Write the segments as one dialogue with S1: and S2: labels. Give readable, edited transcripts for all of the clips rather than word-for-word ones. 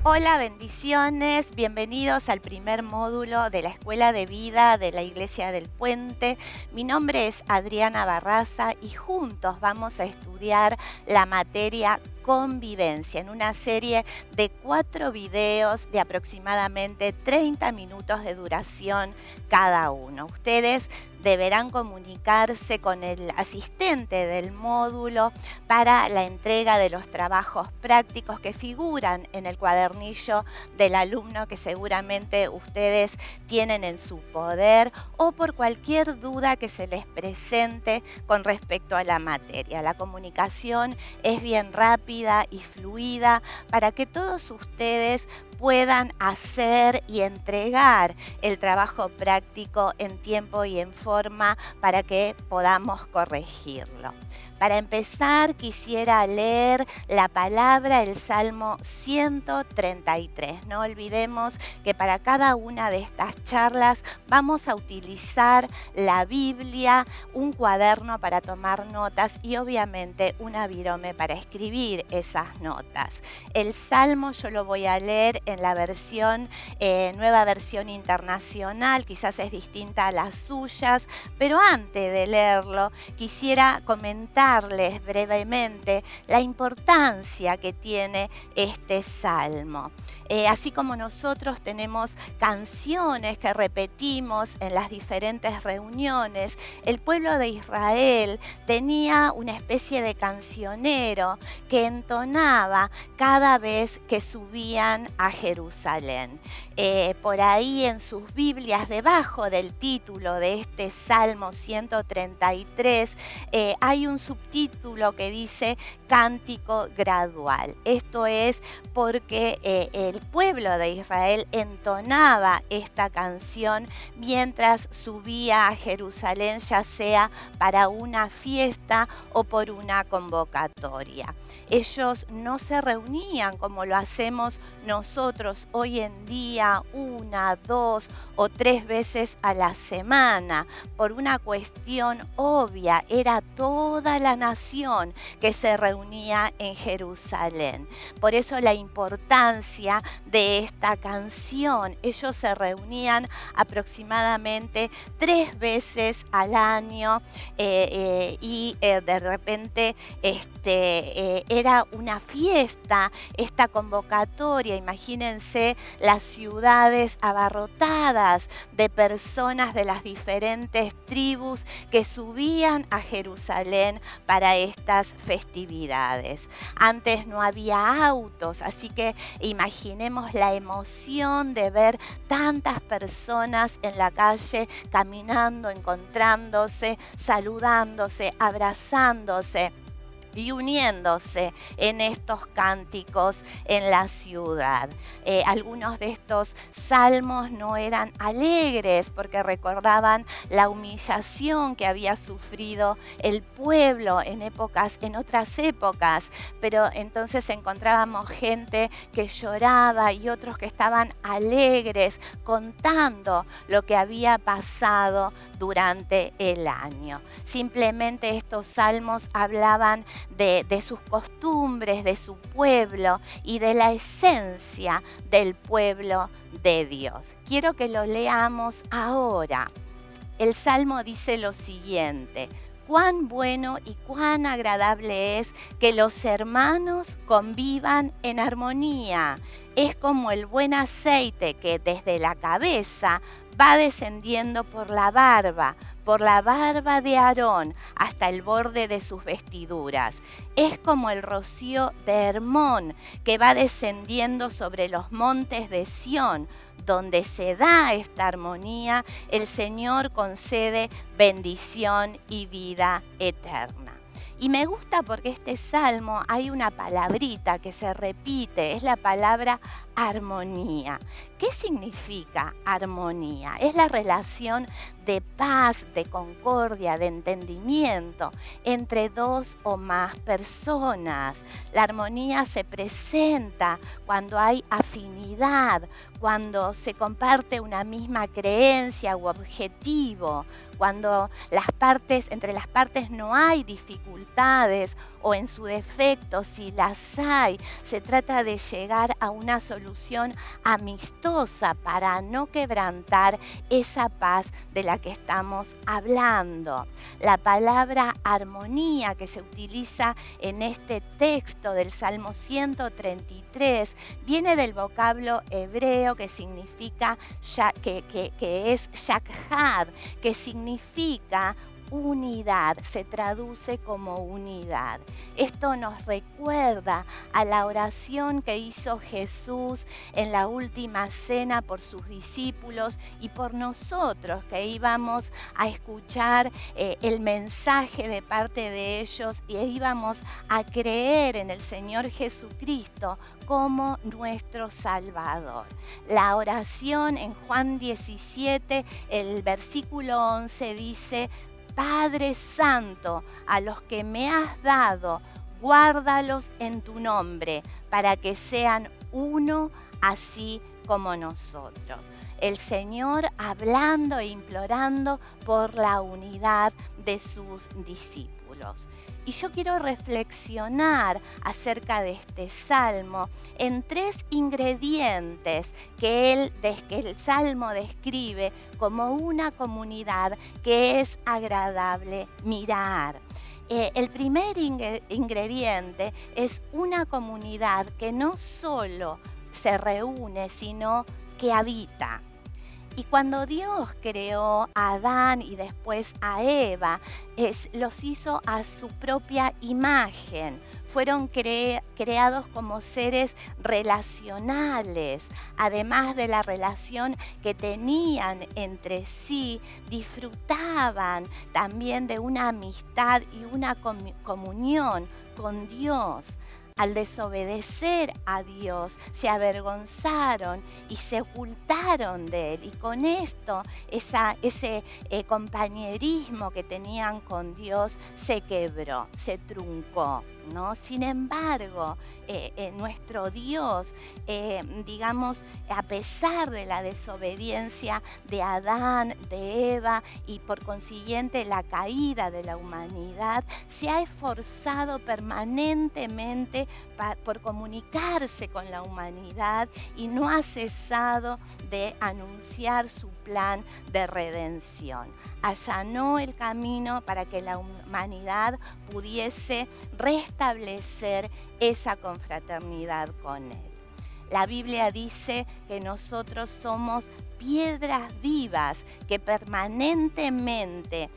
S1: Hola, bendiciones, bienvenidos al primer módulo de la Escuela de Vida de la Iglesia del Puente. Mi nombre es Adriana Barraza y juntos vamos a estudiar la materia convivencia en una serie de 4 videos de aproximadamente 30 minutos de duración cada uno. Ustedes deberán comunicarse con el asistente del módulo para la entrega de los trabajos prácticos que figuran en el cuadernillo del alumno que seguramente ustedes tienen en su poder, o por cualquier duda que se les presente con respecto a la materia. La comunicación es bien rápida y fluida para que todos ustedes puedan hacer y entregar el trabajo práctico en tiempo y en forma para que podamos corregirlo. Para empezar, quisiera leer la palabra, el Salmo 133. No olvidemos que para cada una de estas charlas vamos a utilizar la Biblia, un cuaderno para tomar notas y obviamente una virome para escribir esas notas. El Salmo yo lo voy a leer en la versión, nueva versión internacional, quizás es distinta a las suyas, pero antes de leerlo quisiera comentarles brevemente la importancia que tiene este salmo. Así como nosotros tenemos canciones que repetimos en las diferentes reuniones, el pueblo de Israel tenía una especie de cancionero que entonaba cada vez que subían a Jerusalén. Por ahí en sus Biblias, debajo del título de este Salmo 133, hay un subtítulo que dice Cántico Gradual. Esto es porque el pueblo de Israel entonaba esta canción mientras subía a Jerusalén, ya sea para una fiesta o por una convocatoria. Ellos no se reunían como lo hacemos nosotros hoy en día 1, 2 o 3 veces a la semana. Por una cuestión obvia, era toda la nación que se reunía en Jerusalén. Por eso la importancia de esta canción. Ellos se reunían aproximadamente 3 veces al año y de repente era una fiesta, esta convocatoria. Imagínense las ciudades abarrotadas de personas de las diferentes tribus que subían a Jerusalén para estas festividades. Antes no había autos, así que imaginemos la emoción de ver tantas personas en la calle caminando, encontrándose, saludándose, abrazándose y uniéndose en estos cánticos en la ciudad. Algunos de estos salmos no eran alegres porque recordaban la humillación que había sufrido el pueblo en otras épocas, pero entonces encontrábamos gente que lloraba y otros que estaban alegres contando lo que había pasado durante el año. Simplemente estos salmos hablaban de sus costumbres, de su pueblo y de la esencia del pueblo de Dios. Quiero que lo leamos ahora. El Salmo dice lo siguiente: cuán bueno y cuán agradable es que los hermanos convivan en armonía. Es como el buen aceite que desde la cabeza va descendiendo por la barba de Aarón hasta el borde de sus vestiduras. Es como el rocío de Hermón que va descendiendo sobre los montes de Sión. Donde se da esta armonía, el Señor concede bendición y vida eterna. Y me gusta porque este salmo hay una palabrita que se repite, es la palabra armonía. ¿Qué significa armonía? Es la relación de paz, de concordia, de entendimiento entre dos o más personas. La armonía se presenta cuando hay afinidad, cuando se comparte una misma creencia u objetivo, cuando entre las partes no hay dificultades o en su defecto, si las hay, se trata de llegar a una solución amistosa para no quebrantar esa paz de la que estamos hablando. La palabra armonía que se utiliza en este texto del Salmo 133 viene del vocablo hebreo que significa, que es shakhad, que significa unidad, se traduce como unidad. Esto nos recuerda a la oración que hizo Jesús en la última cena por sus discípulos y por nosotros que íbamos a escuchar el mensaje de parte de ellos y íbamos a creer en el Señor Jesucristo como nuestro Salvador. La oración en Juan 17, el versículo 11 dice: Padre Santo, a los que me has dado, guárdalos en tu nombre, para que sean uno así como nosotros. El Señor hablando e implorando por la unidad de sus discípulos. Y yo quiero reflexionar acerca de este salmo en 3 ingredientes que el salmo describe como una comunidad que es agradable mirar. El primer ingrediente es una comunidad que no solo se reúne, sino que habita. Y cuando Dios creó a Adán y después a Eva, los hizo a su propia imagen. Fueron creados como seres relacionales. Además de la relación que tenían entre sí, disfrutaban también de una amistad y una comunión con Dios. Al desobedecer a Dios, se avergonzaron y se ocultaron de Él. Y con esto, ese compañerismo que tenían con Dios se quebró, se truncó, ¿no? Sin embargo, nuestro Dios, a pesar de la desobediencia de Adán, de Eva y por consiguiente la caída de la humanidad, se ha esforzado permanentemente por comunicarse con la humanidad y no ha cesado de anunciar su plan de redención. Allanó el camino para que la humanidad pudiese restablecer esa confraternidad con Él. La Biblia dice que nosotros somos piedras vivas que permanentemente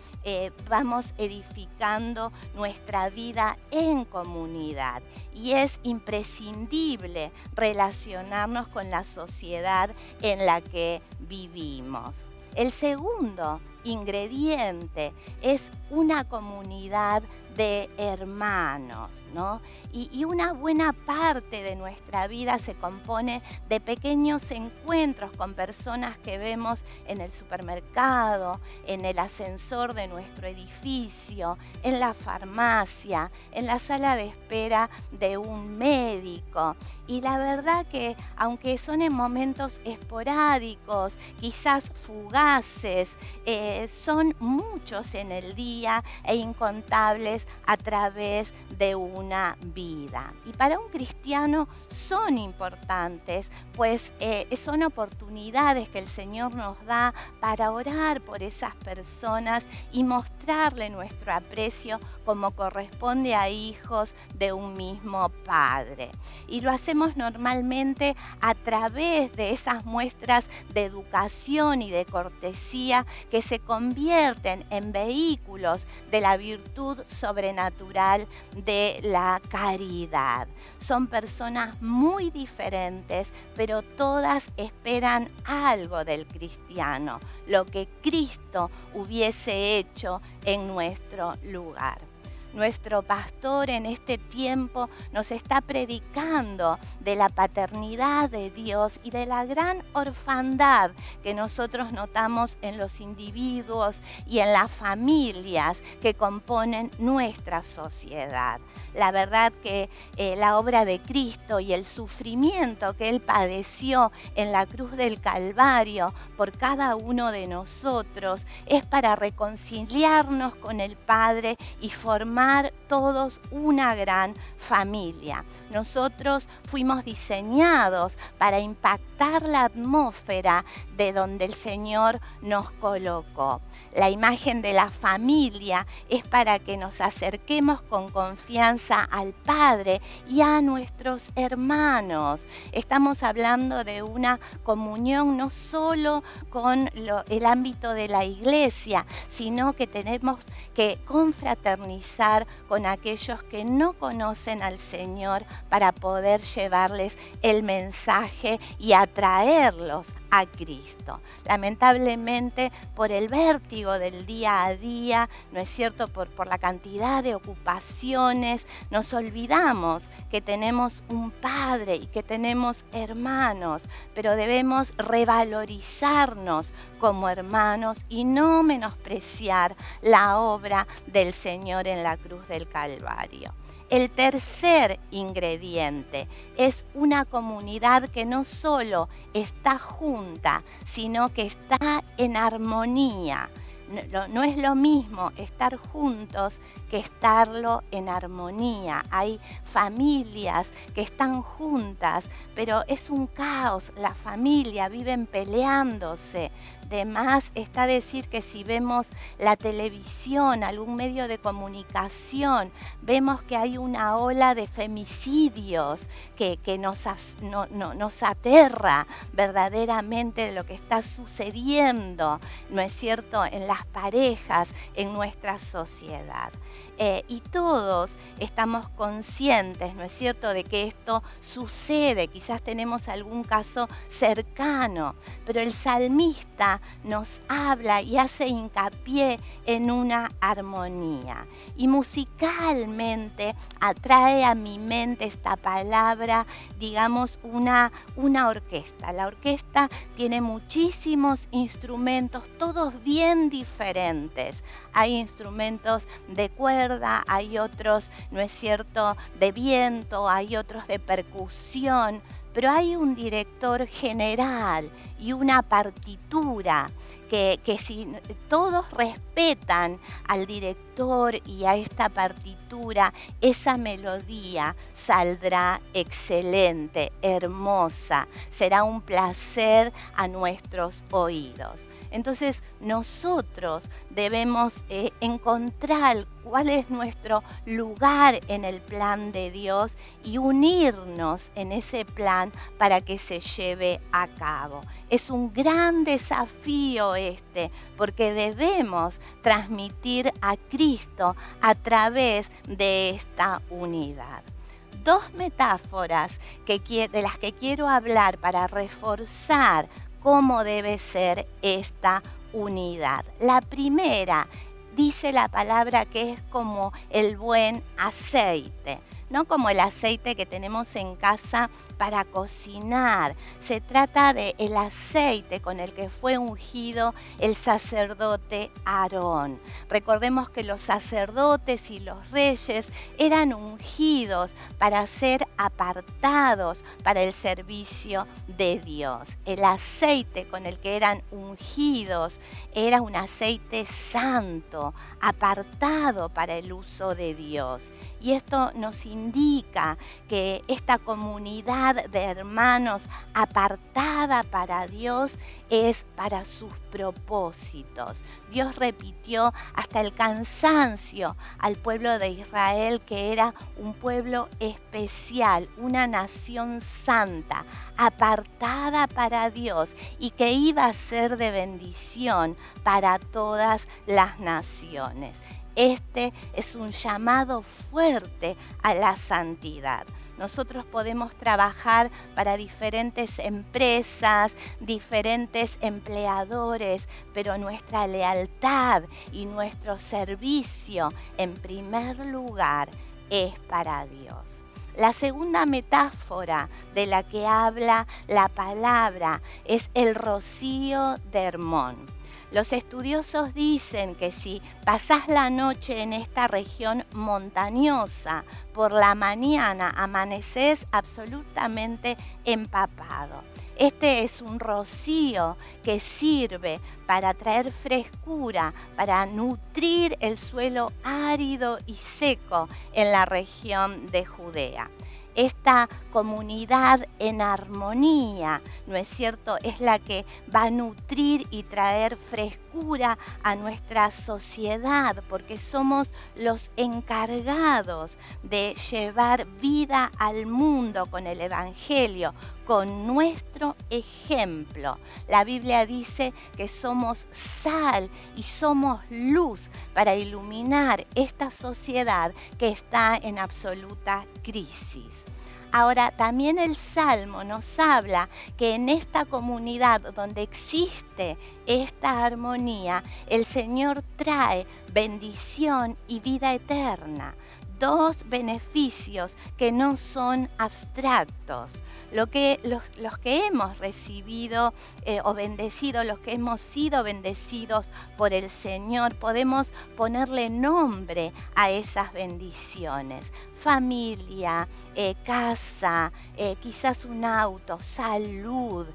S1: vamos edificando nuestra vida en comunidad y es imprescindible relacionarnos con la sociedad en la que vivimos. El segundo ingrediente es una comunidad de hermanos, ¿no? Y una buena parte de nuestra vida se compone de pequeños encuentros con personas que vemos en el supermercado, en el ascensor de nuestro edificio, en la farmacia, en la sala de espera de un médico. Y la verdad que, aunque son en momentos esporádicos, quizás fugaces, son muchos en el día e incontables a través de una vida. Y para un cristiano son importantes, pues son oportunidades que el Señor nos da para orar por esas personas y mostrarle nuestro aprecio como corresponde a hijos de un mismo Padre. Y lo hacemos normalmente a través de esas muestras de educación y de cortesía que se convierten en vehículos de la virtud sobrenatural de la caridad. Son personas muy diferentes, pero todas esperan algo del cristiano, lo que Cristo hubiese hecho en nuestro lugar. Nuestro pastor en este tiempo nos está predicando de la paternidad de Dios y de la gran orfandad que nosotros notamos en los individuos y en las familias que componen nuestra sociedad. La verdad que la obra de Cristo y el sufrimiento que Él padeció en la cruz del Calvario por cada uno de nosotros es para reconciliarnos con el Padre y formar formar todos una gran familia. Nosotros fuimos diseñados para impactar la atmósfera de donde el Señor nos colocó. La imagen de la familia es para que nos acerquemos con confianza al Padre y a nuestros hermanos. Estamos hablando de una comunión no solo con el ámbito de la iglesia, sino que tenemos que confraternizar con aquellos que no conocen al Señor para poder llevarles el mensaje y atraerlos a Cristo. Lamentablemente, por el vértigo del día a día, ¿no es cierto?, por la cantidad de ocupaciones, nos olvidamos que tenemos un Padre y que tenemos hermanos, pero debemos revalorizarnos como hermanos y no menospreciar la obra del Señor en la cruz del Calvario. El tercer ingrediente es una comunidad que no solo está junta, sino que está en armonía. No es lo mismo estar juntos que estarlo en armonía. Hay familias que están juntas, pero es un caos. La familia viven peleándose. De más está decir que si vemos la televisión, algún medio de comunicación, vemos que hay una ola de femicidios que nos aterra verdaderamente de lo que está sucediendo, ¿no es cierto?, en las parejas, en nuestra sociedad. Y todos estamos conscientes, ¿no es cierto?, de que esto sucede. Quizás tenemos algún caso cercano, pero el salmista nos habla y hace hincapié en una armonía. Y musicalmente atrae a mi mente esta palabra, digamos, una orquesta. La orquesta tiene muchísimos instrumentos, todos bien diferentes. Hay instrumentos de cuerda, hay otros, ¿no es cierto?, de viento, hay otros de percusión, pero hay un director general y una partitura que si todos respetan al director y a esta partitura, esa melodía saldrá excelente, hermosa, será un placer a nuestros oídos. Entonces nosotros debemos encontrar cuál es nuestro lugar en el plan de Dios y unirnos en ese plan para que se lleve a cabo. Es un gran desafío porque debemos transmitir a Cristo a través de esta unidad. Dos metáforas de las que quiero hablar para reforzar cómo debe ser esta unidad. La primera dice la palabra que es como el buen aceite, no como el aceite que tenemos en casa para cocinar. Se trata del aceite con el que fue ungido el sacerdote Aarón. Recordemos que los sacerdotes y los reyes eran ungidos para ser apartados para el servicio de Dios. El aceite con el que eran ungidos era un aceite santo, apartado para el uso de Dios. Y esto nos indica que esta comunidad de hermanos apartada para Dios es para sus propósitos. Dios repitió hasta el cansancio al pueblo de Israel que era un pueblo especial, una nación santa, apartada para Dios y que iba a ser de bendición para todas las naciones. Este es un llamado fuerte a la santidad. Nosotros podemos trabajar para diferentes empresas, diferentes empleadores, pero nuestra lealtad y nuestro servicio, en primer lugar, es para Dios. La segunda metáfora de la que habla la palabra es el rocío de Hermón. Los estudiosos dicen que si pasás la noche en esta región montañosa, por la mañana amaneces absolutamente empapado. Este es un rocío que sirve para traer frescura, para nutrir el suelo árido y seco en la región de Judea. Esta comunidad en armonía, ¿no es cierto?, es la que va a nutrir y traer frescura a nuestra sociedad, porque somos los encargados de llevar vida al mundo con el Evangelio, con nuestro ejemplo. La Biblia dice que somos sal y somos luz para iluminar esta sociedad que está en absoluta crisis. Ahora, también el Salmo nos habla que en esta comunidad donde existe esta armonía, el Señor trae bendición y vida eterna. Dos beneficios que no son abstractos. Los que hemos recibido o bendecido, los que hemos sido bendecidos por el Señor, podemos ponerle nombre a esas bendiciones. Familia, casa, quizás un auto, salud,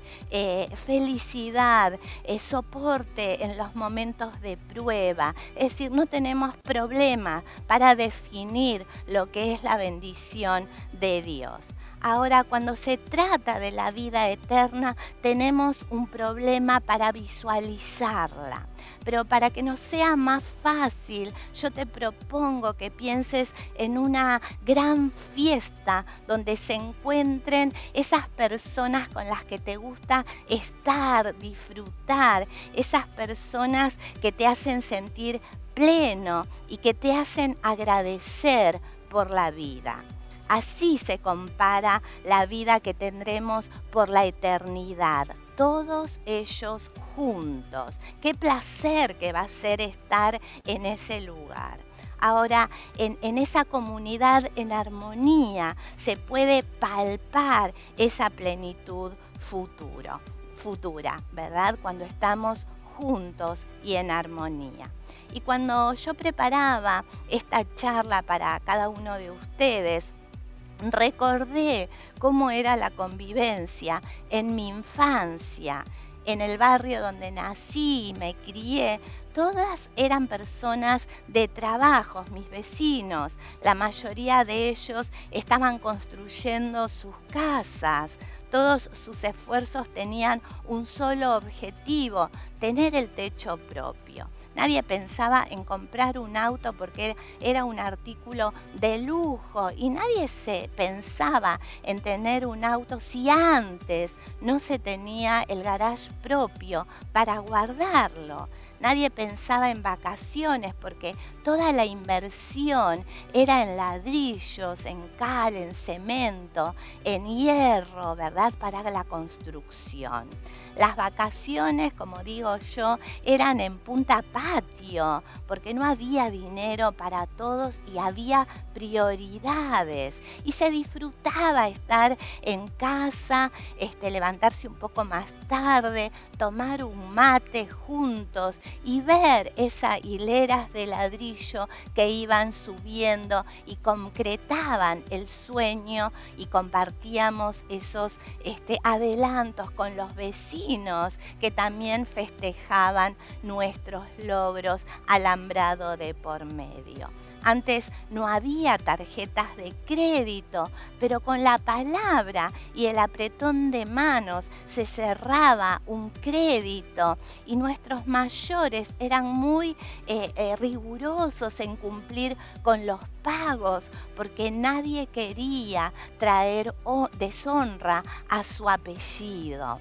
S1: felicidad, soporte en los momentos de prueba. Es decir, no tenemos problemas para definir lo que es la bendición de Dios. Ahora, cuando se trata de la vida eterna, tenemos un problema para visualizarla. Pero para que nos sea más fácil, yo te propongo que pienses en una gran fiesta donde se encuentren esas personas con las que te gusta estar, disfrutar, esas personas que te hacen sentir pleno y que te hacen agradecer por la vida. Así se compara la vida que tendremos por la eternidad, todos ellos juntos. Qué placer que va a ser estar en ese lugar. Ahora, en esa comunidad en armonía se puede palpar esa plenitud futura, ¿verdad? Cuando estamos juntos y en armonía. Y cuando yo preparaba esta charla para cada uno de ustedes, recordé cómo era la convivencia en mi infancia, en el barrio donde nací y me crié. Todas eran personas de trabajos, mis vecinos. La mayoría de ellos estaban construyendo sus casas. Todos sus esfuerzos tenían un solo objetivo, tener el techo propio. Nadie pensaba en comprar un auto porque era un artículo de lujo y nadie se pensaba en tener un auto si antes no se tenía el garage propio para guardarlo. Nadie pensaba en vacaciones porque toda la inversión era en ladrillos, en cal, en cemento, en hierro, ¿verdad? Para la construcción. Las vacaciones, como digo yo, eran en punta patio porque no había dinero para todos y había prioridades. Y se disfrutaba estar en casa, levantarse un poco más tarde, tomar un mate juntos y ver esas hileras de ladrillo que iban subiendo y concretaban el sueño y compartíamos esos adelantos con los vecinos que también festejaban nuestros logros alambrado de por medio. Antes no había tarjetas de crédito, pero con la palabra y el apretón de manos se cerraba un crédito y nuestros mayores eran muy rigurosos en cumplir con los pagos porque nadie quería traer deshonra a su apellido.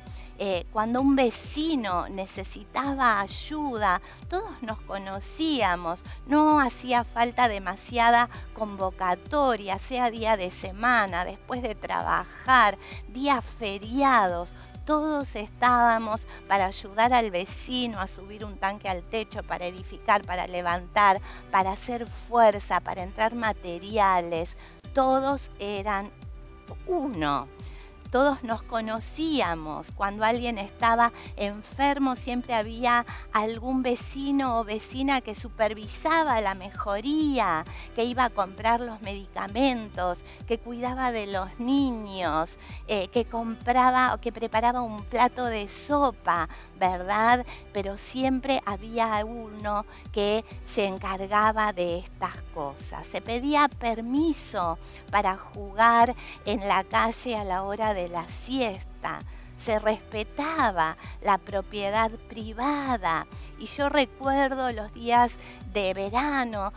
S1: Cuando un vecino necesitaba ayuda, todos nos conocíamos, no hacía falta demasiada convocatoria, sea día de semana, después de trabajar, días feriados. Todos estábamos para ayudar al vecino a subir un tanque al techo, para edificar, para levantar, para hacer fuerza, para entrar materiales. Todos eran uno. todos nos conocíamos. Cuando alguien estaba enfermo, siempre había algún vecino o vecina que supervisaba la mejoría, que iba a comprar los medicamentos, que cuidaba de los niños, que compraba o que preparaba un plato de sopa, ¿verdad? Pero siempre había uno que se encargaba de estas cosas. Se pedía permiso para jugar en la calle a la hora de la siesta. Se respetaba la propiedad privada. Y yo recuerdo los días de verano,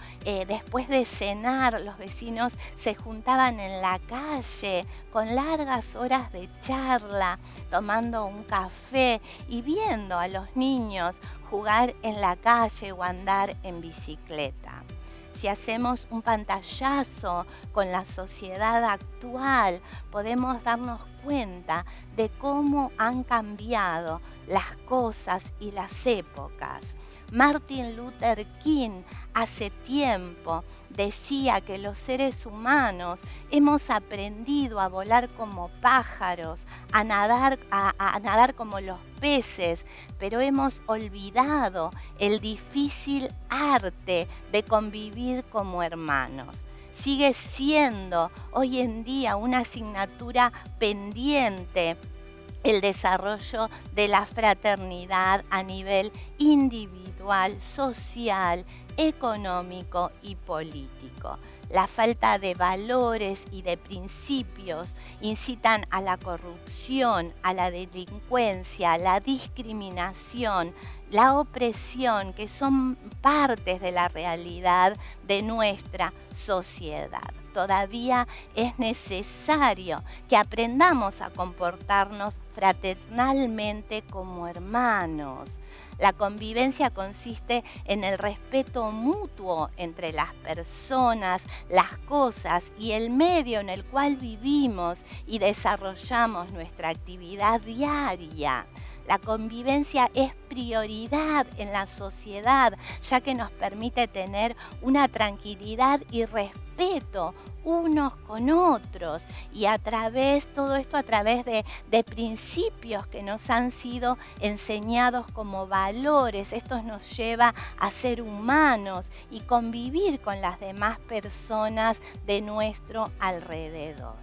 S1: después de cenar, los vecinos se juntaban en la calle con largas horas de charla, tomando un café y viendo a los niños jugar en la calle o andar en bicicleta. Si hacemos un pantallazo con la sociedad actual, podemos darnos cuenta de cómo han cambiado las cosas y las épocas. Martin Luther King hace tiempo decía que los seres humanos hemos aprendido a volar como pájaros, a nadar como los peces, pero hemos olvidado el difícil arte de convivir como hermanos. Sigue siendo hoy en día una asignatura pendiente el desarrollo de la fraternidad a nivel individual, social, económico y político. La falta de valores y de principios incitan a la corrupción, a la delincuencia, a la discriminación, la opresión, que son partes de la realidad de nuestra sociedad. Todavía es necesario que aprendamos a comportarnos fraternalmente como hermanos. La convivencia consiste en el respeto mutuo entre las personas, las cosas y el medio en el cual vivimos y desarrollamos nuestra actividad diaria. La convivencia es prioridad en la sociedad, ya que nos permite tener una tranquilidad y respeto unos con otros, y todo esto a través de principios que nos han sido enseñados como valores. Esto nos lleva a ser humanos y convivir con las demás personas de nuestro alrededor.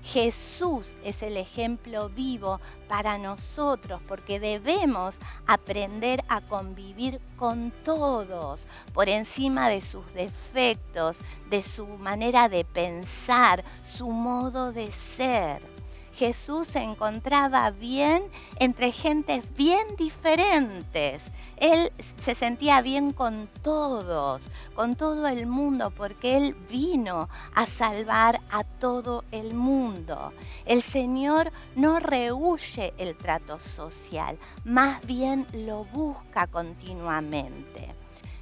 S1: Jesús es el ejemplo vivo para nosotros, porque debemos aprender a convivir con todos, por encima de sus defectos, de su manera de pensar, su modo de ser. Jesús se encontraba bien entre gentes bien diferentes. Él se sentía bien con todos, con todo el mundo, porque Él vino a salvar a todo el mundo. El Señor no rehúye el trato social, más bien lo busca continuamente.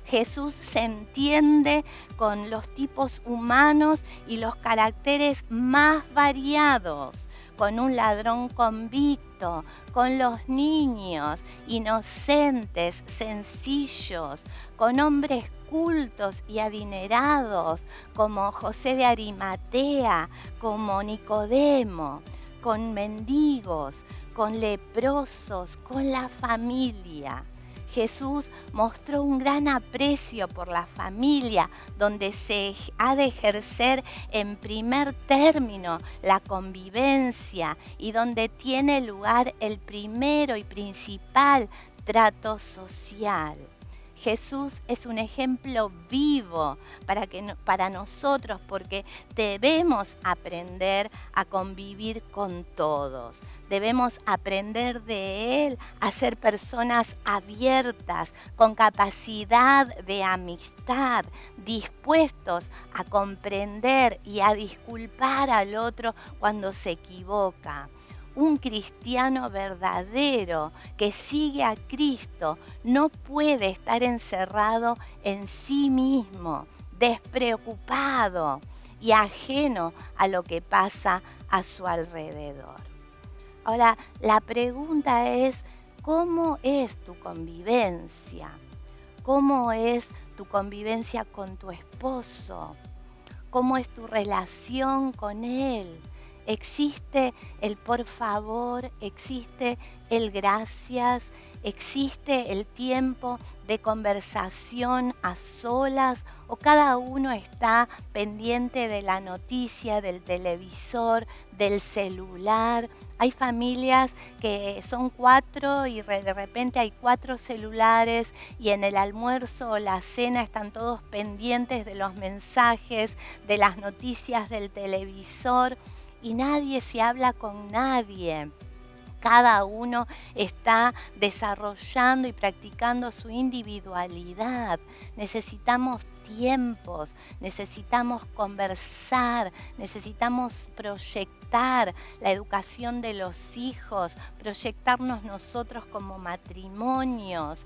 S1: Jesús se entiende con los tipos humanos y los caracteres más variados, con un ladrón convicto, con los niños inocentes, sencillos, con hombres cultos y adinerados como José de Arimatea, como Nicodemo, con mendigos, con leprosos, con la familia. Jesús mostró un gran aprecio por la familia, donde se ha de ejercer en primer término la convivencia y donde tiene lugar el primero y principal trato social. Jesús es un ejemplo vivo para nosotros, porque debemos aprender a convivir con todos. Debemos aprender de Él a ser personas abiertas, con capacidad de amistad, dispuestos a comprender y a disculpar al otro cuando se equivoca. Un cristiano verdadero que sigue a Cristo no puede estar encerrado en sí mismo, despreocupado y ajeno a lo que pasa a su alrededor. Ahora, la pregunta es, ¿cómo es tu convivencia? ¿Cómo es tu convivencia con tu esposo? ¿Cómo es tu relación con él? existe el por favor, existe el gracias, existe el tiempo de conversación a solas o cada uno está pendiente de la noticia, del televisor, del celular. Hay familias que son 4 y de repente hay 4 celulares y en el almuerzo o la cena están todos pendientes de los mensajes, de las noticias del televisor y nadie se habla con nadie. Cada uno está desarrollando y practicando su individualidad. Necesitamos tiempos, necesitamos conversar, necesitamos proyectar la educación de los hijos, proyectarnos nosotros como matrimonios,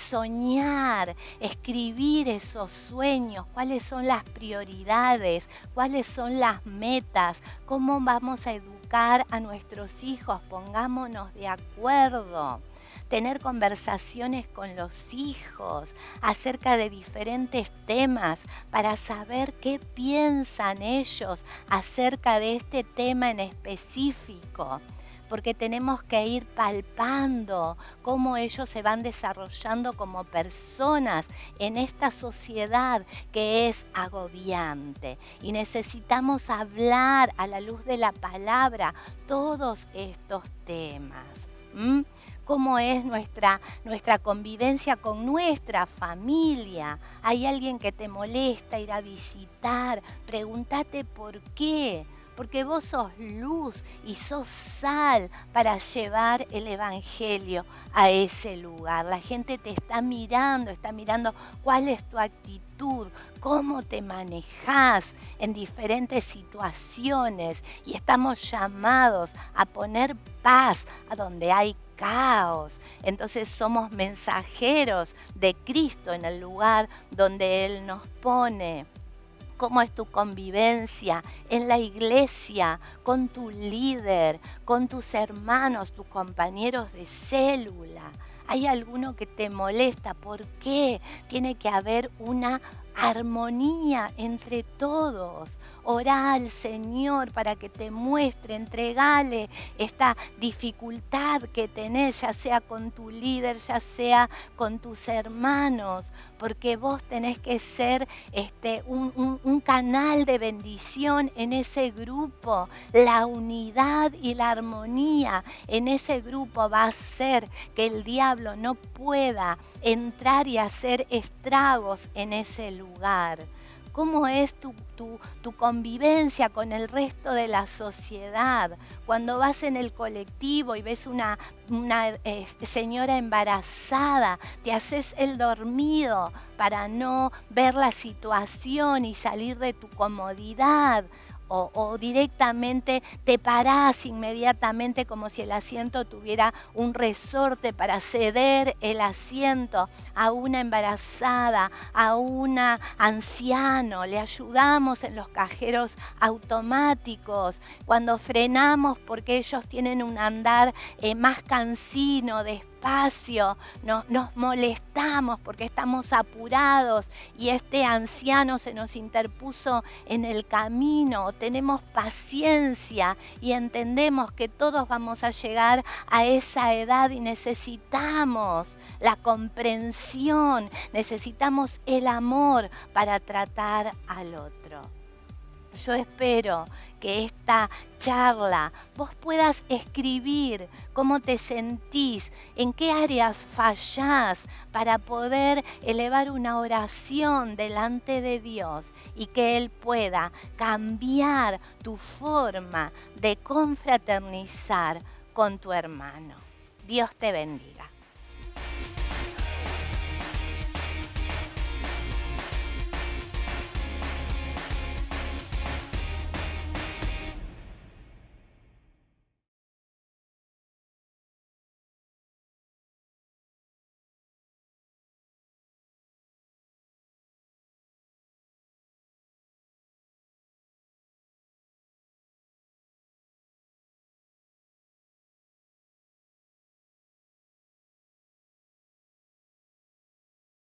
S1: soñar, escribir esos sueños, cuáles son las prioridades, cuáles son las metas, cómo vamos a educar a nuestros hijos, pongámonos de acuerdo. Tener conversaciones con los hijos acerca de diferentes temas para saber qué piensan ellos acerca de este tema en específico. Porque tenemos que ir palpando cómo ellos se van desarrollando como personas en esta sociedad que es agobiante. Y necesitamos hablar a la luz de la palabra todos estos temas. ¿Cómo es nuestra convivencia con nuestra familia? ¿Hay alguien que te molesta ir a visitar? Pregúntate por qué. Porque vos sos luz y sos sal para llevar el evangelio a ese lugar. La gente te está mirando cuál es tu actitud, cómo te manejás en diferentes situaciones. Y estamos llamados a poner paz a donde hay caos. Entonces somos mensajeros de Cristo en el lugar donde Él nos pone. ¿Cómo es tu convivencia en la iglesia, con tu líder, con tus hermanos, tus compañeros de célula? ¿Hay alguno que te molesta? ¿Por qué? Tiene que haber una armonía entre todos. Orá al Señor para que te muestre, entregale esta dificultad que tenés, ya sea con tu líder, ya sea con tus hermanos, porque vos tenés que ser un canal de bendición en ese grupo. La unidad y la armonía en ese grupo va a hacer que el diablo no pueda entrar y hacer estragos en ese lugar. ¿Cómo es tu convivencia con el resto de la sociedad? Cuando vas en el colectivo y ves una señora embarazada, te haces el dormido para no ver la situación y salir de tu comodidad. O directamente te parás inmediatamente como si el asiento tuviera un resorte para ceder el asiento a una embarazada, a una anciano. Le ayudamos en los cajeros automáticos, cuando frenamos porque ellos tienen un andar más cansino, despacio, nos molestamos porque estamos apurados y este anciano se nos interpuso en el camino. Tenemos paciencia y entendemos que todos vamos a llegar a esa edad y necesitamos la comprensión, necesitamos el amor para tratar al otro. Yo espero que esta charla vos puedas escribir cómo te sentís, en qué áreas fallás para poder elevar una oración delante de Dios y que Él pueda cambiar tu forma de confraternizar con tu hermano. Dios te bendiga.